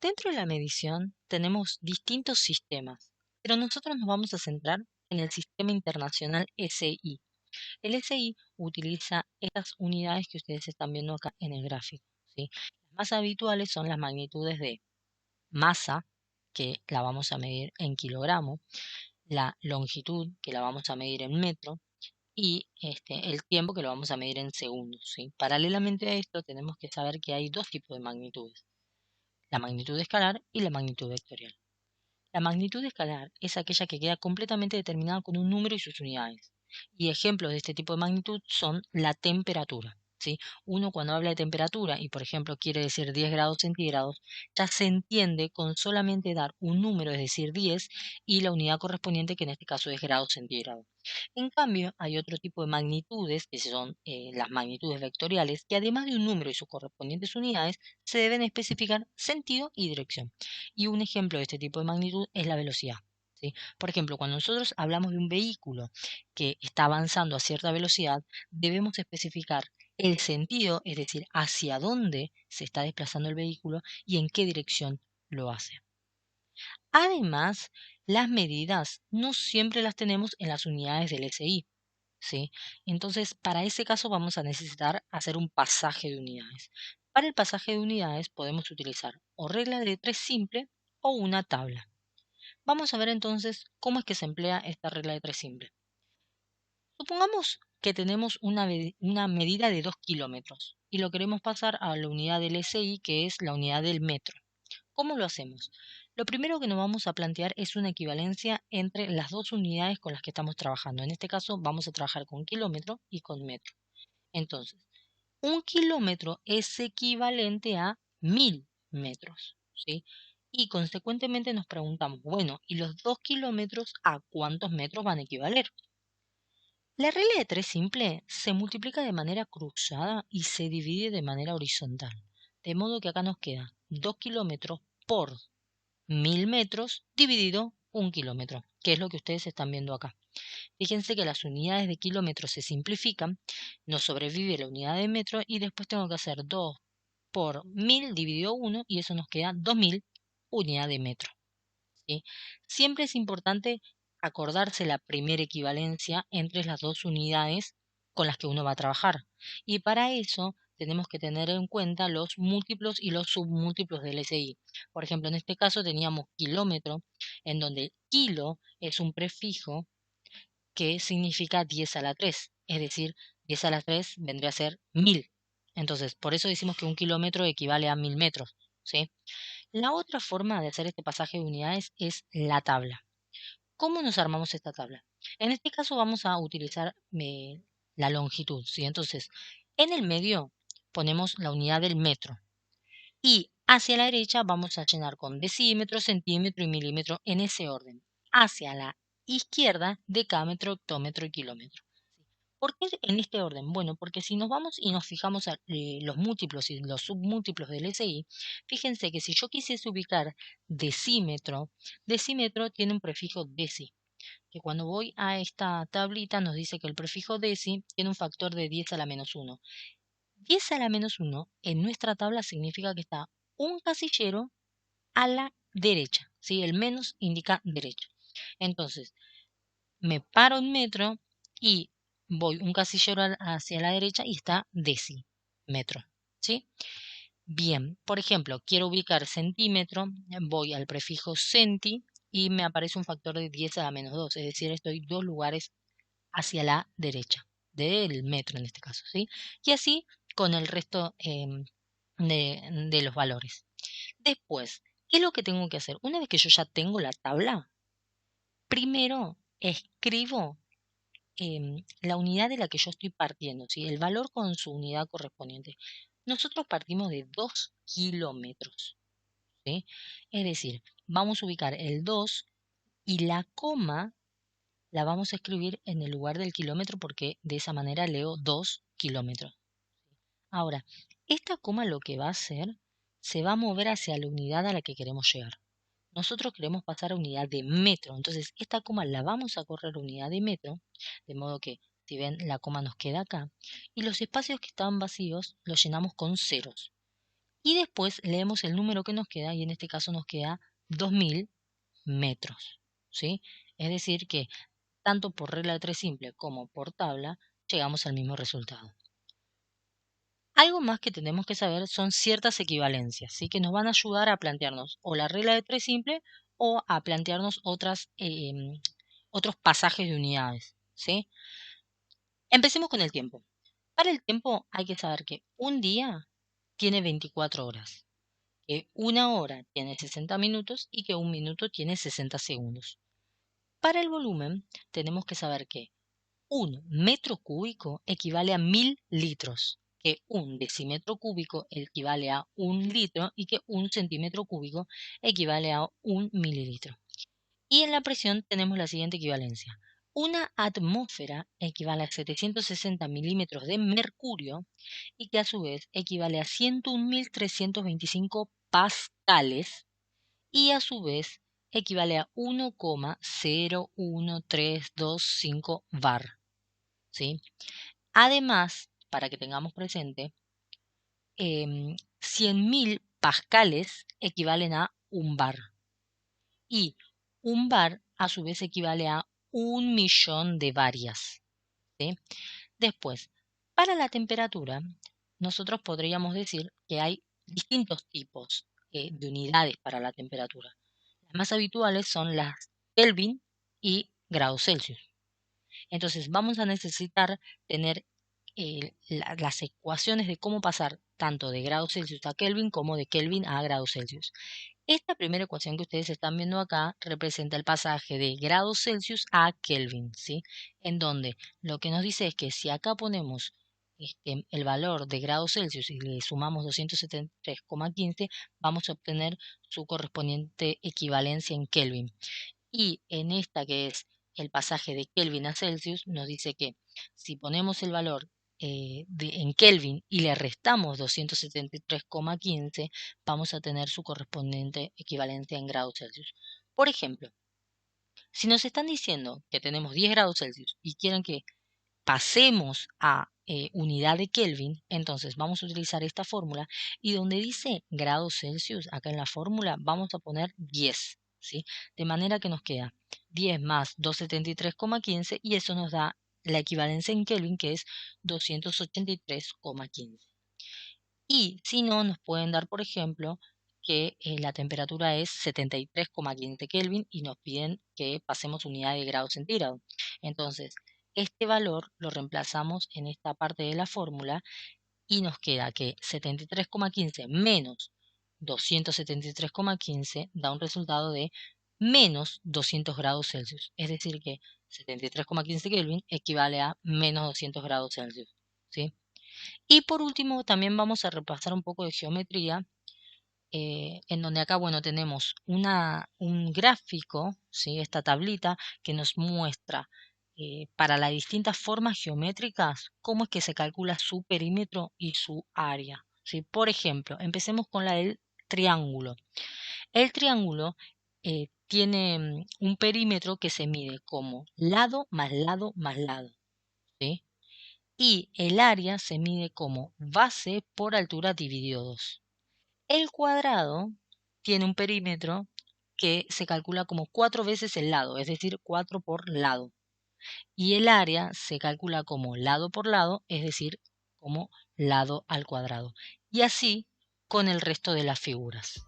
Dentro de la medición tenemos distintos sistemas, pero nosotros nos vamos a centrar en el sistema internacional SI. El SI utiliza estas unidades que ustedes están viendo acá en el gráfico, ¿sí? Las más habituales son las magnitudes de masa, que la vamos a medir en kilogramo, la longitud, que la vamos a medir en metro, y el tiempo, que lo vamos a medir en segundos, ¿sí? Paralelamente a esto, tenemos que saber que hay dos tipos de magnitudes: la magnitud escalar y la magnitud vectorial. La magnitud escalar es aquella que queda completamente determinada con un número y sus unidades. Y ejemplos de este tipo de magnitud son la temperatura, ¿sí? Uno, cuando habla de temperatura y por ejemplo quiere decir 10 grados centígrados, ya se entiende con solamente dar un número, es decir 10, y la unidad correspondiente, que en este caso es grados centígrados. En cambio, hay otro tipo de magnitudes, que son las magnitudes vectoriales, que además de un número y sus correspondientes unidades, se deben especificar sentido y dirección. Y un ejemplo de este tipo de magnitud es la velocidad, ¿sí? Por ejemplo, cuando nosotros hablamos de un vehículo que está avanzando a cierta velocidad, debemos especificar el sentido, es decir, hacia dónde se está desplazando el vehículo y en qué dirección lo hace. Además, las medidas no siempre las tenemos en las unidades del SI, ¿sí? Entonces, para ese caso vamos a necesitar hacer un pasaje de unidades. Para el pasaje de unidades podemos utilizar o regla de tres simple o una tabla. Vamos a ver entonces cómo es que se emplea esta regla de tres simple. Supongamos que tenemos una medida de 2 kilómetros y lo queremos pasar a la unidad del SI, que es la unidad del metro. ¿Cómo lo hacemos? Lo primero que nos vamos a plantear es una equivalencia entre las dos unidades con las que estamos trabajando. En este caso vamos a trabajar con kilómetro y con metro. Entonces, un kilómetro es equivalente a 1000 metros, ¿sí? Y consecuentemente nos preguntamos, bueno, ¿y los 2 kilómetros a cuántos metros van a equivaler? La regla de tres simple se multiplica de manera cruzada y se divide de manera horizontal. De modo que acá nos queda 2 kilómetros por 1000 metros dividido 1 kilómetro, que es lo que ustedes están viendo acá. Fíjense que las unidades de kilómetros se simplifican, nos sobrevive la unidad de metro y después tengo que hacer 2 por 1000 dividido 1 y eso nos queda 2000 unidad de metro, ¿sí? Siempre es importante acordarse la primera equivalencia entre las dos unidades con las que uno va a trabajar. Y para eso tenemos que tener en cuenta los múltiplos y los submúltiplos del SI. Por ejemplo, en este caso teníamos kilómetro, en donde kilo es un prefijo que significa 10 a la 3, es decir, 10 a la 3 vendría a ser 1000. Entonces, por eso decimos que un kilómetro equivale a 1000 metros, ¿sí? La otra forma de hacer este pasaje de unidades es la tabla. ¿Cómo nos armamos esta tabla? En este caso vamos a utilizar la longitud, ¿sí? Entonces, en el medio ponemos la unidad del metro y hacia la derecha vamos a llenar con decímetro, centímetro y milímetro en ese orden. Hacia la izquierda, decámetro, hectómetro y kilómetro. ¿Por qué en este orden? Bueno, porque si nos vamos y nos fijamos los múltiplos y los submúltiplos del SI, fíjense que si yo quisiese ubicar decímetro, decímetro tiene un prefijo deci, que cuando voy a esta tablita nos dice que el prefijo deci tiene un factor de 10 a la menos 1. 10 a la menos 1 en nuestra tabla significa que está un casillero a la derecha, ¿sí? El menos indica derecha. Entonces, me paro en metro y voy un casillero hacia la derecha y está decímetro, ¿sí? Bien, por ejemplo, quiero ubicar centímetro, voy al prefijo centi y me aparece un factor de 10 a la menos 2, es decir, estoy dos lugares hacia la derecha del metro en este caso, ¿sí? Y así con el resto de los valores. Después, ¿qué es lo que tengo que hacer? Una vez que yo ya tengo la tabla, primero escribo la unidad de la que yo estoy partiendo, ¿sí? El valor con su unidad correspondiente. Nosotros partimos de 2 kilómetros, ¿sí? Es decir, vamos a ubicar el 2 y la coma la vamos a escribir en el lugar del kilómetro porque de esa manera leo 2 kilómetros. Ahora, esta coma lo que va a hacer, se va a mover hacia la unidad a la que queremos llegar. Nosotros queremos pasar a unidad de metro, entonces esta coma la vamos a correr a unidad de metro, de modo que, si ven, la coma nos queda acá, y los espacios que estaban vacíos los llenamos con ceros. Y después leemos el número que nos queda, y en este caso nos queda 2000 metros, ¿sí? Es decir que tanto por regla de tres simple como por tabla, llegamos al mismo resultado. Algo más que tenemos que saber son ciertas equivalencias, ¿sí? Que nos van a ayudar a plantearnos o la regla de tres simple o a plantearnos otros pasajes de unidades, ¿sí? Empecemos con el tiempo. Para el tiempo hay que saber que un día tiene 24 horas, que una hora tiene 60 minutos y que un minuto tiene 60 segundos. Para el volumen tenemos que saber que un metro cúbico equivale a 1000 litros, que un decímetro cúbico equivale a un litro y que un centímetro cúbico equivale a un mililitro. Y en la presión tenemos la siguiente equivalencia. Una atmósfera equivale a 760 milímetros de mercurio y que a su vez equivale a 101.325 pascales y a su vez equivale a 1,01325 bar. ¿Sí? Además, para que tengamos presente, 100.000 pascales equivalen a un bar y un bar a su vez equivale a 1.000.000 de varias. ¿Sí? Después, para la temperatura, nosotros podríamos decir que hay distintos tipos de unidades para la temperatura. Las más habituales son las Kelvin y grados Celsius. Entonces vamos a necesitar tener las ecuaciones de cómo pasar tanto de grados Celsius a Kelvin como de Kelvin a grados Celsius. Esta primera ecuación que ustedes están viendo acá representa el pasaje de grados Celsius a Kelvin, ¿sí? En donde lo que nos dice es que si acá ponemos el valor de grados Celsius y le sumamos 273,15, vamos a obtener su correspondiente equivalencia en Kelvin. Y en esta que es el pasaje de Kelvin a Celsius, nos dice que si ponemos el valor en Kelvin y le restamos 273,15, vamos a tener su correspondiente equivalencia en grados Celsius. Por ejemplo, si nos están diciendo que tenemos 10 grados Celsius y quieren que pasemos a unidad de Kelvin, entonces vamos a utilizar esta fórmula y donde dice grados Celsius, acá en la fórmula, vamos a poner 10, ¿sí? De manera que nos queda 10 más 273,15 y eso nos da la equivalencia en Kelvin que es 283,15. Y si no, nos pueden dar, por ejemplo, que la temperatura es 73,15 Kelvin y nos piden que pasemos unidad de grado centígrado. Entonces, este valor lo reemplazamos en esta parte de la fórmula y nos queda que 73,15 menos 273,15 da un resultado de menos 200 grados Celsius. Es decir, que 73,15 Kelvin equivale a menos 200 grados Celsius. ¿Sí? Y por último, también vamos a repasar un poco de geometría, en donde acá, bueno, tenemos un gráfico, ¿sí? Esta tablita que nos muestra para las distintas formas geométricas cómo es que se calcula su perímetro y su área. ¿Sí? Por ejemplo, empecemos con la del triángulo. El triángulo tiene un perímetro que se mide como lado más lado más lado. ¿Sí? Y el área se mide como base por altura dividido 2. El cuadrado tiene un perímetro que se calcula como 4 veces el lado, es decir, 4 por lado. Y el área se calcula como lado por lado, es decir, como lado al cuadrado. Y así con el resto de las figuras.